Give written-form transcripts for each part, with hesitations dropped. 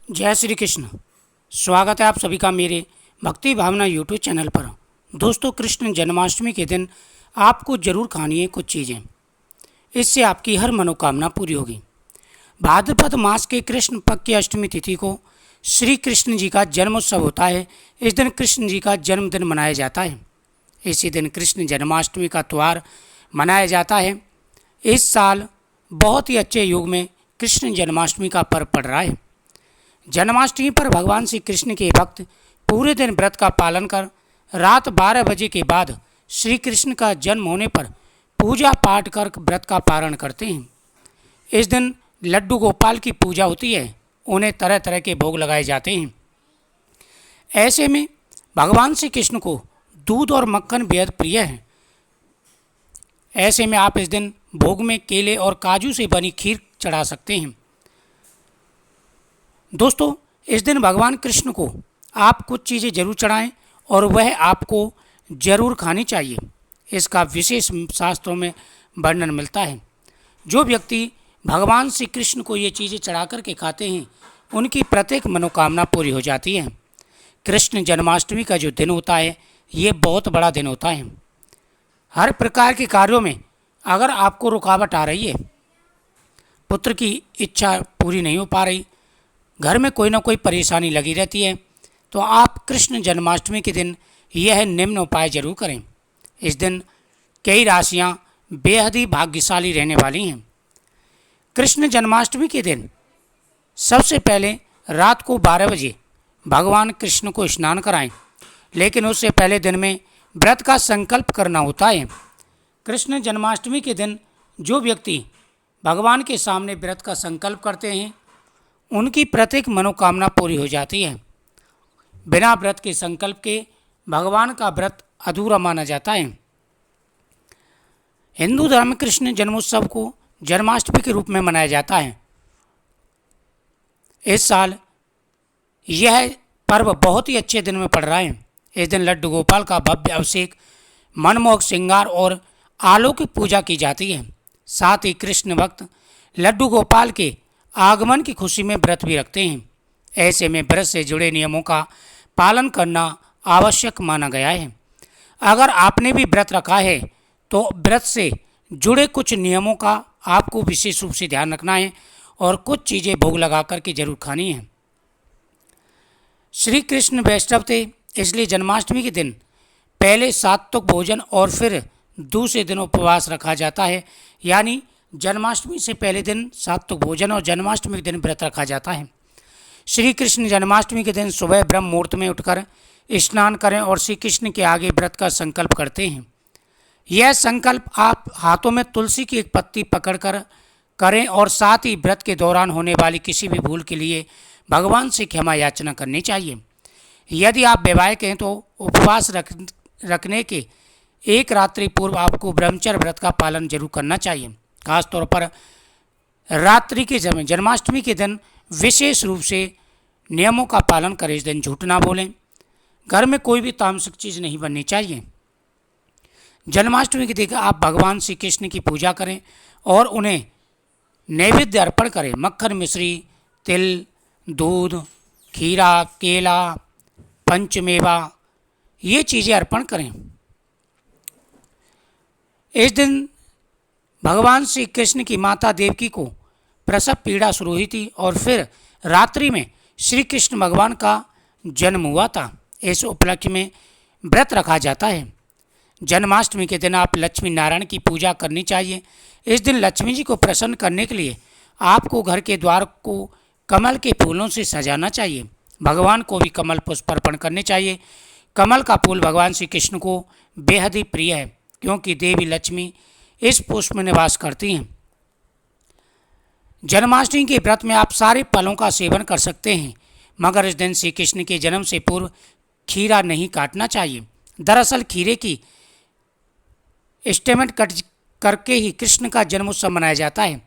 जय श्री कृष्ण। स्वागत है आप सभी का मेरे भक्ति भावना यूट्यूब चैनल पर। दोस्तों, कृष्ण जन्माष्टमी के दिन आपको जरूर खानी है कुछ चीज़ें, इससे आपकी हर मनोकामना पूरी होगी। भाद्रपद मास के कृष्ण पक्ष की अष्टमी तिथि को श्री कृष्ण जी का जन्मोत्सव होता है। इस दिन कृष्ण जी का जन्मदिन मनाया जाता है। इसी दिन कृष्ण जन्माष्टमी का त्यौहार मनाया जाता है। इस साल बहुत ही अच्छे युग में कृष्ण जन्माष्टमी का पर्व पड़ रहा है। जन्माष्टमी पर भगवान श्री कृष्ण के भक्त पूरे दिन व्रत का पालन कर रात 12 बजे के बाद श्री कृष्ण का जन्म होने पर पूजा पाठ कर व्रत का पारण करते हैं। इस दिन लड्डू गोपाल की पूजा होती है, उन्हें तरह तरह के भोग लगाए जाते हैं। ऐसे में भगवान श्री कृष्ण को दूध और मक्खन बेहद प्रिय है। ऐसे में आप इस दिन भोग में केले और काजू से बनी खीर चढ़ा सकते हैं। दोस्तों, इस दिन भगवान कृष्ण को आप कुछ चीज़ें जरूर चढ़ाएं और वह आपको जरूर खानी चाहिए। इसका विशेष शास्त्रों में वर्णन मिलता है। जो व्यक्ति भगवान श्री कृष्ण को ये चीज़ें चढ़ा करके खाते हैं, उनकी प्रत्येक मनोकामना पूरी हो जाती है। कृष्ण जन्माष्टमी का जो दिन होता है, ये बहुत बड़ा दिन होता है। हर प्रकार के कार्यों में अगर आपको रुकावट आ रही है, पुत्र की इच्छा पूरी नहीं हो पा रही, घर में कोई ना कोई परेशानी लगी रहती है, तो आप कृष्ण जन्माष्टमी के दिन यह निम्न उपाय जरूर करें। इस दिन कई राशियां बेहद ही भाग्यशाली रहने वाली हैं। कृष्ण जन्माष्टमी के दिन सबसे पहले रात को 12 बजे भगवान कृष्ण को स्नान कराएं, लेकिन उससे पहले दिन में व्रत का संकल्प करना होता है। कृष्ण जन्माष्टमी के दिन जो व्यक्ति भगवान के सामने व्रत का संकल्प करते हैं, उनकी प्रत्येक मनोकामना पूरी हो जाती है। बिना व्रत के संकल्प के भगवान का व्रत अधूरा माना जाता है। हिंदू धर्म में कृष्ण जन्मोत्सव को जन्माष्टमी के रूप में मनाया जाता है। इस साल यह पर्व बहुत ही अच्छे दिन में पड़ रहा है। इस दिन लड्डू गोपाल का भव्य अभिषेक, मनमोहक श्रृंगार और अलौकिक पूजा की जाती है। साथ ही कृष्ण भक्त लड्डू गोपाल के आगमन की खुशी में व्रत भी रखते हैं। ऐसे में व्रत से जुड़े नियमों का पालन करना आवश्यक माना गया है। अगर आपने भी व्रत रखा है तो व्रत से जुड़े कुछ नियमों का आपको विशेष रूप से ध्यान रखना है और कुछ चीज़ें भोग लगा करके जरूर खानी है। श्री कृष्ण वैष्णव थे, इसलिए जन्माष्टमी के दिन पहले सात्विक भोजन और फिर दूसरे दिन उपवास रखा जाता है। यानी जन्माष्टमी से पहले दिन सात्विक भोजन और जन्माष्टमी के दिन व्रत रखा जाता है। श्री कृष्ण जन्माष्टमी के दिन सुबह ब्रह्म मुहूर्त में उठकर स्नान करें और श्री कृष्ण के आगे व्रत का संकल्प करते हैं। यह संकल्प आप हाथों में तुलसी की एक पत्ती पकड़कर करें और साथ ही व्रत के दौरान होने वाली किसी भी भूल के लिए भगवान से क्षमा याचना करनी चाहिए। यदि आप वैवाहिक हैं तो उपवास रखने के एक रात्रि पूर्व आपको ब्रह्मचर्य व्रत का पालन जरूर करना चाहिए। खासतौर पर रात्रि के समय जन्माष्टमी के दिन विशेष रूप से नियमों का पालन करें। इस दिन झूठ ना बोलें। घर में कोई भी तामसिक चीज़ नहीं बननी चाहिए। जन्माष्टमी के दिन आप भगवान श्री कृष्ण की पूजा करें और उन्हें नैवेद्य अर्पण करें। मक्खन, मिश्री, तिल, दूध, खीरा, केला, पंचमेवा, ये चीज़ें अर्पण करें। इस दिन भगवान श्री कृष्ण की माता देवकी को प्रसव पीड़ा शुरू हुई थी और फिर रात्रि में श्री कृष्ण भगवान का जन्म हुआ था। इस उपलक्ष्य में व्रत रखा जाता है। जन्माष्टमी के दिन आप लक्ष्मी नारायण की पूजा करनी चाहिए। इस दिन लक्ष्मी जी को प्रसन्न करने के लिए आपको घर के द्वार को कमल के फूलों से सजाना चाहिए। भगवान को भी कमल पुष्प अर्पण करने चाहिए। कमल का फूल भगवान श्री कृष्ण को बेहद ही प्रिय है, क्योंकि देवी लक्ष्मी इस पुष्प में निवास करती हैं। जन्माष्टमी के व्रत में आप सारे फलों का सेवन कर सकते हैं, मगर इस दिन श्री कृष्ण के जन्म से पूर्व खीरा नहीं काटना चाहिए। दरअसल खीरे की स्टेमेंट कट करके ही कृष्ण का जन्मोत्सव मनाया जाता है।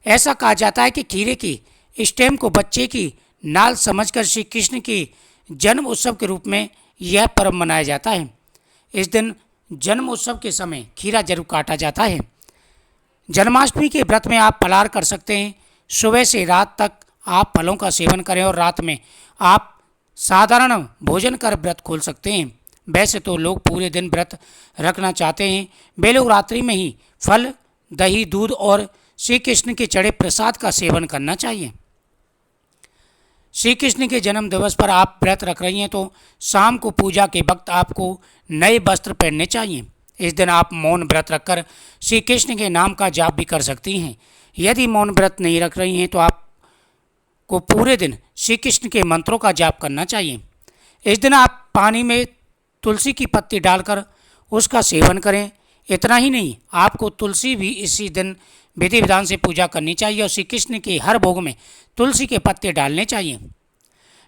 ऐसा कहा जाता है कि खीरे की स्टेम को बच्चे की नाल समझकर श्री कृष्ण के जन्म उत्सव के रूप में यह पर्व मनाया जाता है। इस दिन जन्म उत्सव के समय खीरा जरूर काटा जाता है। जन्माष्टमी के व्रत में आप फलाहार कर सकते हैं। सुबह से रात तक आप फलों का सेवन करें और रात में आप साधारण भोजन कर व्रत खोल सकते हैं। वैसे तो लोग पूरे दिन व्रत रखना चाहते हैं, वे लोग रात्रि में ही फल, दही, दूध और श्री कृष्ण के चढ़े प्रसाद का सेवन करना चाहिए। श्री कृष्ण के जन्म दिवस पर आप व्रत रख रही हैं तो शाम को पूजा के वक्त आपको नए वस्त्र पहनने चाहिए। इस दिन आप मौन व्रत रखकर श्री कृष्ण के नाम का जाप भी कर सकती हैं। यदि मौन व्रत नहीं रख रही हैं तो आपको पूरे दिन श्री कृष्ण के मंत्रों का जाप करना चाहिए। इस दिन आप पानी में तुलसी की पत्ती डालकर उसका सेवन करें। इतना ही नहीं, आपको तुलसी भी इसी दिन विधि विधान से पूजा करनी चाहिए और श्री कृष्ण के हर भोग में तुलसी के पत्ते डालने चाहिए।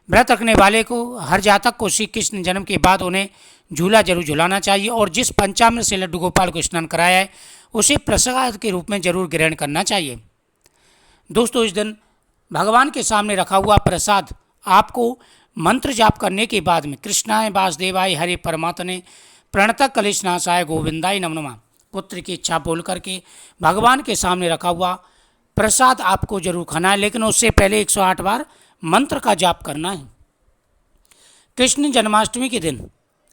व्रत रखने वाले को, हर जातक को श्री कृष्ण जन्म के बाद उन्हें झूला जरूर झुलाना चाहिए और जिस पंचामृत से लड्डू गोपाल को स्नान कराया है उसे प्रसाद के रूप में जरूर ग्रहण करना चाहिए। दोस्तों, इस दिन भगवान के सामने रखा हुआ प्रसाद आपको मंत्र जाप करने के बाद में कृष्णाय वासुदेवाय हरे परमात्मने प्रणतः कलेशनाशाय गोविंदाय नमो नमः पुत्र की इच्छा बोल करके भगवान के सामने रखा हुआ प्रसाद आपको जरूर खाना है, लेकिन उससे पहले 108 बार मंत्र का जाप करना है। कृष्ण जन्माष्टमी के दिन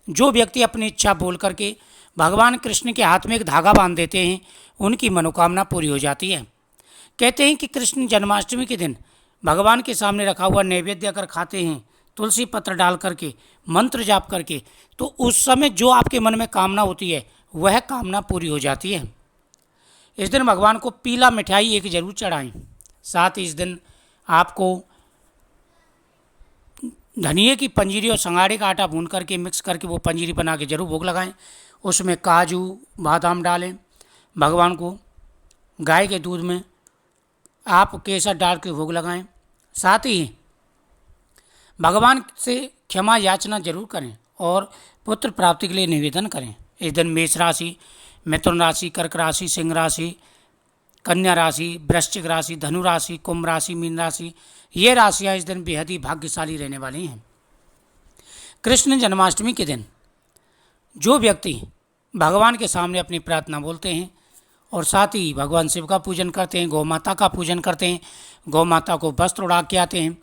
जो व्यक्ति अपनी इच्छा बोल करके भगवान कृष्ण के हाथ में एक धागा बांध देते हैं, उनकी मनोकामना पूरी हो जाती है। कहते हैं कि कृष्ण जन्माष्टमी के दिन भगवान के सामने रखा हुआ नैवेद्य अगर खाते हैं तुलसी पत्र डाल करके, मंत्र जाप करके, तो उस समय जो आपके मन में कामना होती है वह कामना पूरी हो जाती है। इस दिन भगवान को पीला मिठाई एक जरूर चढ़ाएं। साथ ही इस दिन आपको धनिए की पंजीरी और संगाड़े का आटा भून करके मिक्स करके वो पंजीरी बना के जरूर भोग लगाएं। उसमें काजू बादाम डालें। भगवान को गाय के दूध में आप केसर डाल के भोग लगाएं। साथ ही भगवान से क्षमा याचना जरूर करें और पुत्र प्राप्ति के लिए निवेदन करें। इस दिन मेष राशि, मिथुन राशि, कर्क राशि, सिंह राशि, कन्या राशि, वृश्चिक राशि, धनु राशि, कुंभ राशि, मीन राशि, ये राशियां इस दिन बेहद ही भाग्यशाली रहने वाली हैं। कृष्ण जन्माष्टमी के दिन जो व्यक्ति भगवान के सामने अपनी प्रार्थना बोलते हैं और साथ ही भगवान शिव का पूजन करते हैं, गौ माता का पूजन करते हैं, गौ माता को वस्त्र उड़ा के आते हैं,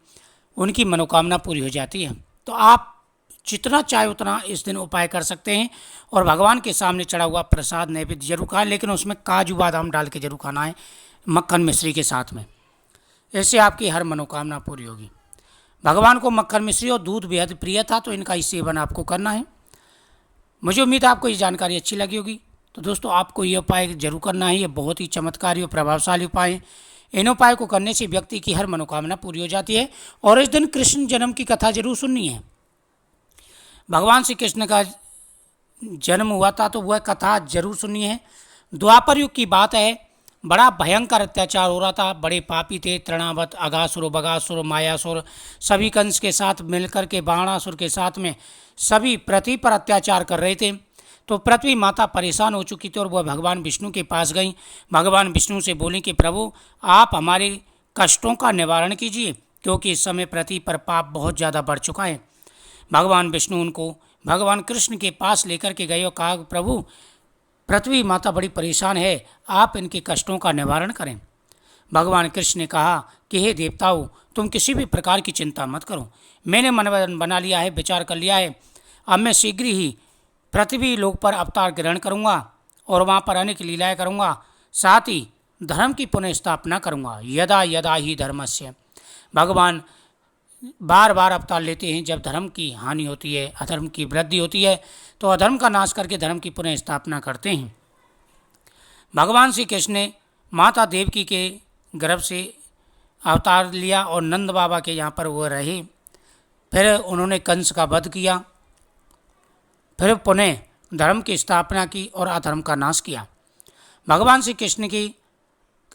उनकी मनोकामना पूरी हो जाती है। तो आप जितना चाहे उतना इस दिन उपाय कर सकते हैं और भगवान के सामने चढ़ा हुआ प्रसाद नैवेद्य जरूर खाएं, लेकिन उसमें काजू बादाम डाल के जरूर खाना है, मक्खन मिश्री के साथ में। इससे आपकी हर मनोकामना पूरी होगी। भगवान को मक्खन मिश्री और दूध बेहद प्रिय था, तो इनका ही सेवन आपको करना है। मुझे उम्मीद है आपको ये जानकारी अच्छी लगी होगी। तो दोस्तों, आपको ये उपाय जरूर करना है। ये बहुत ही चमत्कारी और प्रभावशाली उपाय हैं। इन उपाय को करने से व्यक्ति की हर मनोकामना पूरी हो जाती है। और इस दिन कृष्ण जन्म की कथा जरूर सुननी है। भगवान श्री कृष्ण का जन्म हुआ था तो वह कथा जरूर सुननी है। द्वापर युग की बात है, बड़ा भयंकर अत्याचार हो रहा था। बड़े पापी थे, तृणावत, अगासुर, बगासुर, मायासुर, सभी कंस के साथ मिलकर के बाणासुर के साथ में सभी पृथ्वी पर अत्याचार कर रहे थे। तो पृथ्वी माता परेशान हो चुकी थी और वह भगवान विष्णु के पास गई। भगवान विष्णु से बोली कि प्रभु, आप हमारे कष्टों का निवारण कीजिए, क्योंकि इस समय पृथ्वी पर पाप बहुत ज़्यादा बढ़ चुका है। भगवान विष्णु उनको भगवान कृष्ण के पास लेकर के गए और कहा, प्रभु, पृथ्वी माता बड़ी परेशान है, आप इनके कष्टों का निवारण करें। भगवान कृष्ण ने कहा कि हे देवताओं, तुम किसी भी प्रकार की चिंता मत करो। मैंने मन बना लिया है, विचार कर लिया है। अब मैं शीघ्र ही पृथ्वी लोक पर अवतार ग्रहण करूँगा और वहाँ पर अनेक लीलाएँ करूँगा। साथ ही धर्म की पुनः स्थापना करूँगा। यदा यदा ही धर्मस्य। भगवान बार बार अवतार लेते हैं जब धर्म की हानि होती है, अधर्म की वृद्धि होती है, तो अधर्म का नाश करके धर्म की पुनः स्थापना करते हैं। भगवान श्री कृष्ण ने माता देवकी के गर्भ से अवतार लिया और नंद बाबा के यहाँ पर वो रहे। फिर उन्होंने कंस का वध किया, फिर पुनः धर्म की स्थापना की और अधर्म का नाश किया। भगवान श्री कृष्ण की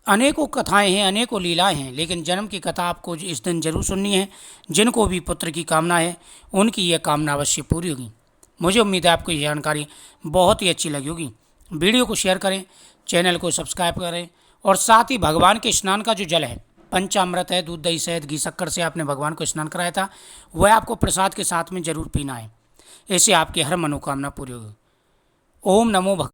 अनेकों कथाएं हैं, अनेकों लीलाएं हैं, लेकिन जन्म की कथा आपको इस दिन जरूर सुननी है। जिनको भी पुत्र की कामना है उनकी यह कामना अवश्य पूरी होगी। मुझे उम्मीद है आपको ये जानकारी बहुत ही अच्छी लगी होगी। वीडियो को शेयर करें, चैनल को सब्सक्राइब करें और साथ ही भगवान के स्नान का जो जल है, पंचामृत है, दूध, दही, शहद, घी, शक्कर से आपने भगवान को स्नान कराया था, वह आपको प्रसाद के साथ में जरूर पीना है। इससे आपकी हर मनोकामना पूरी होगी। ओम नमो भगवान।